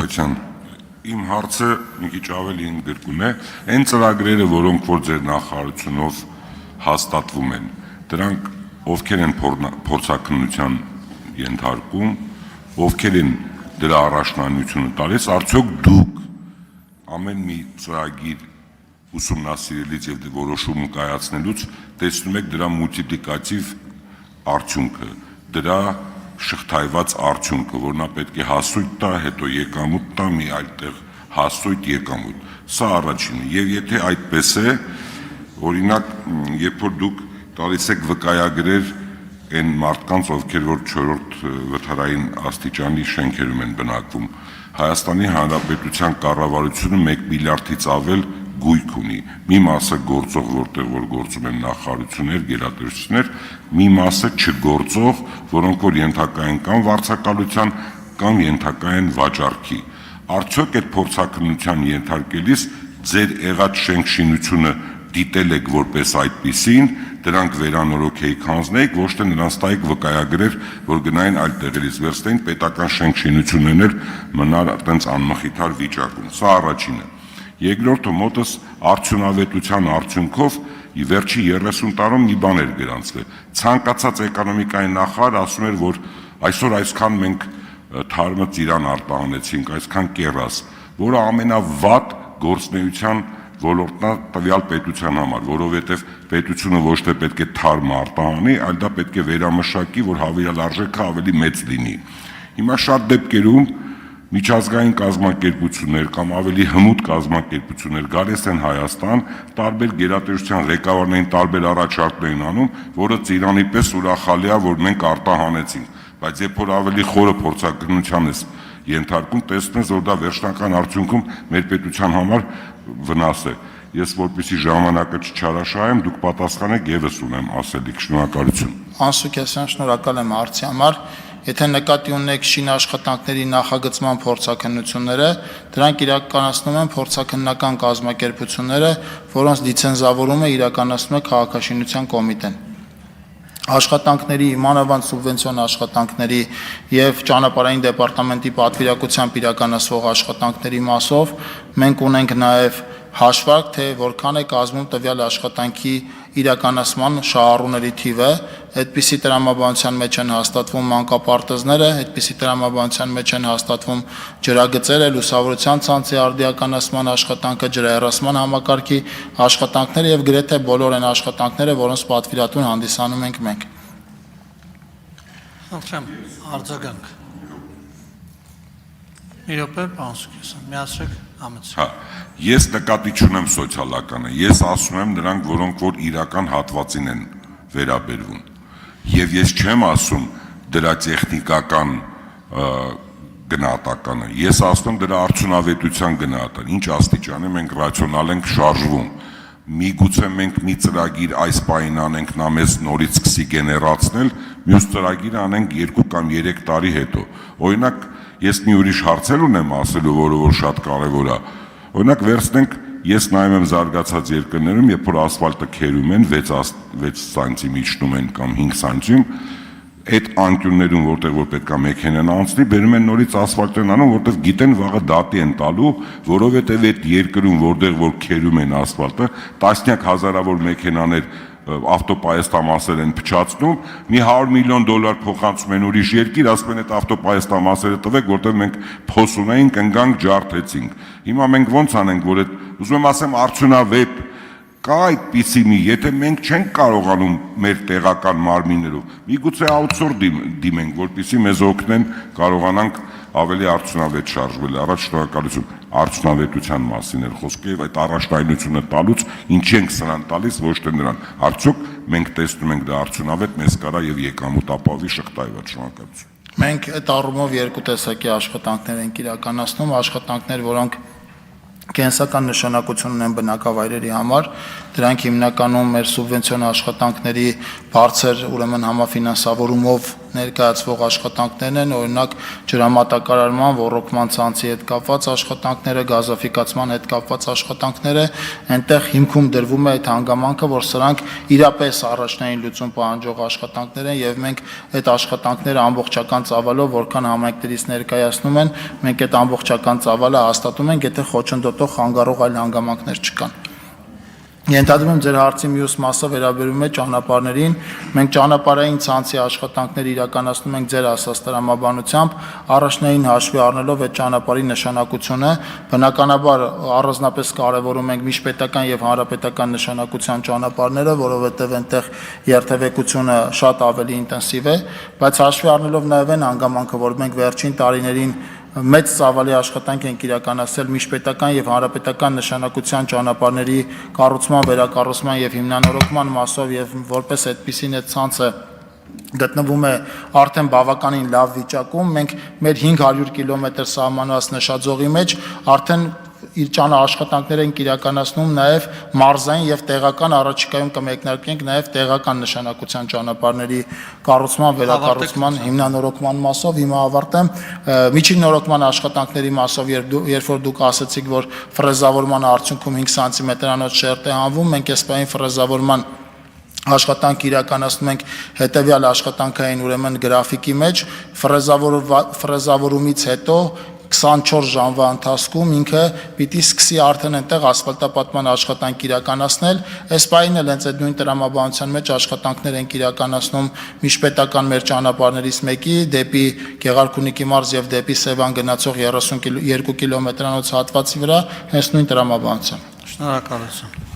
Սարգսյան, իմ հարցը մի քիչ ավելի ընդգրկուն է, այն ծրագրերը, որոնք որ ձեր նախարարությունով հաստատվում են, դրանք ովքեր են փորձաքննության ենթարկում, ովքեր են դրա առաջնահերթությունը տալիս, արդյոք դուք ամեն մի ծրագիր ուսումնասիրելուց եւ որոշում կայացնելուց տեսնում եք դրա մուլտիպլիկատիվ արդյունքը, դրա շղթայված արդյունքը, որ նա պետք է հասույթ տա, հետո եկամուտ տա, մի այլ տեղ հասույթ եկամուտ։ Սա առաջինը։ Եվ եթե այդպես է, օրինակ, երբ որ դուք տալիս եք վկայագրեր այն մարդկանց, ովքեր որ 4-րդ վթարային աստիճանի շենքերում են բնակվում, Հայաստանի Հանրապետության կառավարությունը 1 միլիարդից ավել գույք ունի, մի մասը գործող, որտեղ որ գործում են նախարարություններ, գերատեսչություններ, մի մասը չգործող, որոնք որ ենթակա են կամ վարձակալության, կամ ենթակա են վաճառքի։ Արդյոք այդ փորձաքննության ենթարկելիս ձեր եղած շենքշինությունը դիտել եք որպես այդպիսին, դրանք վերանորոգ եք հանձնեիք, ոչ թե նրանց տայիք վկայագրեր, որ գնային այլ տեղերից վերստեին պետական շենքշինություններ մնար այդպես անմխիթար վիճակում։ Սա առաջինը։ Երկրորդը մոտս արդյունավետության արդյունքով վերջի 30 տարում մի բան էր գրանցվել։ Ցանկացած էկոնոմիկայի նախարար ասում էր, որ այսօր այսքան մենք թարմը ծիրան արտահանեցինք, այսքան կեռաս, որը ամենավատ գործնեության ոլորտն է տվյալ պետության համար, որովհետև պետությունը ոչ թե պետք է թարմը արտահանի, այլ դա պետք է վերամշակի, որ հավելյալ արժեքը ավելի մեծ լինի։ Հիմա շատ դեպքերում միջազգային կազմակերպություններ կամ ավելի հմուտ կազմակերպություններ գալիս են Հայաստան, տարբեր գերատեսչության ղեկավարներին տարբեր առաջարկներ են անում, որը ծիրանի պես ուրախալի է, որ մենք արտահանեցինք, բայց երբ որ ավելի խորը փորձաքննության ես ենթարկում, տեսնում ես, որ դա վերջնական արդյունքում մեր պետության համար վնաս է։ Ես որպեսզի ժամանակը չչարաշահեմ, դուք պատասխանեք, եւս ունեմ ասելիք, շնորհակալություն։ Անսուկյասյան, շնորհակալ եմ հարցի համար։ Եթե նկատի ունեք շինաշխատանքների նախագծման փորձաքննությունները, դրանք իրականացնում են փորձաքննական կազմակերպությունները, որոնց լիցենզավորումը իրականացնում է քաղաքաշինության կոմիտեն։ Աշխատանքների, մանավանդ սուբվենցիոն աշխատանքների եւ ճանապարհային դեպարտամենտի պատվիրակությամբ իրականացվող աշխատանքների մասով մենք ունենք նաեւ հաշվարկ, թե որքան է կազմում տվյալ աշխատանքի իրականացման շահառուների թիվը, այդպիսի տրամաբանության մեջ են հաստատվում մանկապարտեզները, այդպիսի տրամաբանության մեջ են հաստատվում ջրագծերը, լուսավորության ցանցի արդիականացման աշխատանքը, ջրահեռացման համակարգի աշխատանքները եւ գրեթե բոլոր այն աշխատանքները, որոնց պատվիրատուն հանդիսանում ենք մենք։ Արձագանք։ Մի րոպե, պարոն Սարգսյան, միացրեք համեցեք։ Հա, ես նկատի չունեմ սոցիալականը, ես ասում եմ նրանք, որոնք որ իրական հատվածին են վերաբերվում։ Եվ ես չեմ ասում դրա տեխնիկական գնահատականը, ես ասում եմ դրա արդյունավետության գնահատականը, ինչ աստիճանի մենք ռացիոնալ ենք շարժվում։ Միգուցե մենք մի ծրագիր այս պահին անենք, նա մեզ նորից սկսի գեներացնել, մյուս ծրագիրը անենք 2 կամ 3 տարի հետո։ Օրինակ, ես մի ուրիշ հարցեր ունեմ ասելու, որը որ շատ կարևոր է։ Օրինակ, վերցնենք, ես նայում եմ զարգացած երկրներում, երբ որ ասֆալտը քերում են 6 սանտիմ իջնում են կամ 5 սանտիմ, այդ անկյուններում, որտեղ որ պետք է մեքենան անցնի, բերում են նորից ասֆալտ են անում, որտեղ գիտեն վաղը դատի են տալու, որովհետև այդ երկրում, որտեղ որ քերում են ասֆալտը, տասնյակ հազարավոր մեքենաներ ավտոպայեստամասեր են փչացնում, մի $100 միլիոն փոխանցում են ուրիշ երկիր, ասում են այդ ավտոպայեստամասերը տվեք, որտեղ մենք փոս ունեինք, ընկանք, ջարդեցինք։ Հիմա մենք ո՞նց անենք, որ այդ, ուզում եմ ասեմ, արդյունավետ կա այդպիսի մի, եթե մենք չենք կարողանում մեր տեղական մարմիններով, միգուցե outsource դիմենք, որպեսզի մեզ օգնեն կարողանանք ավելի արդյունավետ շարժվել։ Առաջ շնորհակալություն, արդյունավետության մասին էր խոսքը եւ այդ առաջնայնությունը տալուց ինչի ենք սրան տալիս, ոչ թե նրան։ Արդյոք մենք տեսնում ենք դա արդյունավետ, մեզ կարա եւ եկամուտ ապավի շղթայված։ Շնորհակալություն։ Մենք այդ առումով երկու տեսակի աշխատանքներ ենք իրականացնում, աշխատանքներ, որոնք կենսական նշանակություն ունեն բնակավայրերի համար, դրանք հիմնականում մեր սուբվենցիոն աշխատանքների բարձր ուրեմն համաֆինանսավորումով ներկայացվող աշխատանքներն են, օրինակ ջրամատակարարման, ոռոգման ցանցի հետ կապված աշխատանքները, գազաֆիկացման հետ կապված աշխատանքները, այնտեղ հիմքում դրվում է այդ հանգամանքը, որ սրանք իրապես առաջնային լուծում պահանջող աշխատանքներ են եւ մենք այդ աշխատանքները ամբողջական ծավալով որքան համայնքներից ներկայացնում են, մենք այդ ամբողջական ծավալը հաստատում ենք, եթե խոչընդոտող խանգարող այլ հանգամանքներ չկան։ Ենթադրում եմ ձեր հարցի մյուս մասը վերաբերում է ճանապարհներին։ Մենք ճանապարհային ցանցի աշխատանքներ իրականացնում ենք ձեր ասած տրամաբանությամբ, առաջնային հաշվի առնելով այդ ճանապարհի նշանակությունը, բնականաբար առանձնապես կարևորում ենք միջպետական եւ հանրապետական նշանակության ճանապարհները, որովհետեւ այնտեղ երթևեկությունը շատ ավելի ինտենսիվ է, բայց հաշվի առնելով նաեւ այն հանգամանքը, որ մենք վերջին տարիներին մեծ ծավալի աշխատանք ենք իրականացրել միջպետական եւ հանրապետական նշանակության ճանապարհների կառուցման, վերակառուցման եւ հիմնանորոգման մասով եւ որպես այդպիսին այդ ցանցը գտնվում է արդեն բավականին լավ վիճակում, մենք մեր 500 կիլոմետր սահմանված նշաձողի մեջ արդեն իր աշխատանքներ ենք իրականացնում նաև մարզային եւ տեղական առաջիկայում կմեկնարկենք նաև տեղական նշանակության ճանապարհների կառուցման, վերակառուցման, հիմնանորոգման մասով։ Հիմա ավարտեմ միջին նորոգման աշխատանքների մասով, երբ որ դուք ասացիք, որ ֆրեզավորման արդյունքում 5 սանտիմետրանոց շերտ է հանվում, մենք այս պահին ֆրեզավորման աշխատանք իրականացնում ենք հետեւյալ աշխատանքային ուրեմն գրաֆիկի մեջ, ֆրեզավորումից հետո 24 ժամվա ընթացքում ինքը պիտի սկսի արդեն այնտեղ ասֆալտապատման աշխատանք իրականացնել։ Այս պահին էլ հենց այդ նույն տրամաբանության մեջ աշխատանքներ ենք իրականացնում միջպետական մեր ճանապարհներից մեկի դեպի Գեղարքունիքի մարզ եւ դեպի Սևան գնացող 32 կիլոմետրանոց հատվածի վրա հենց նույն տրամաբանությամբ։ Շնորհակալություն։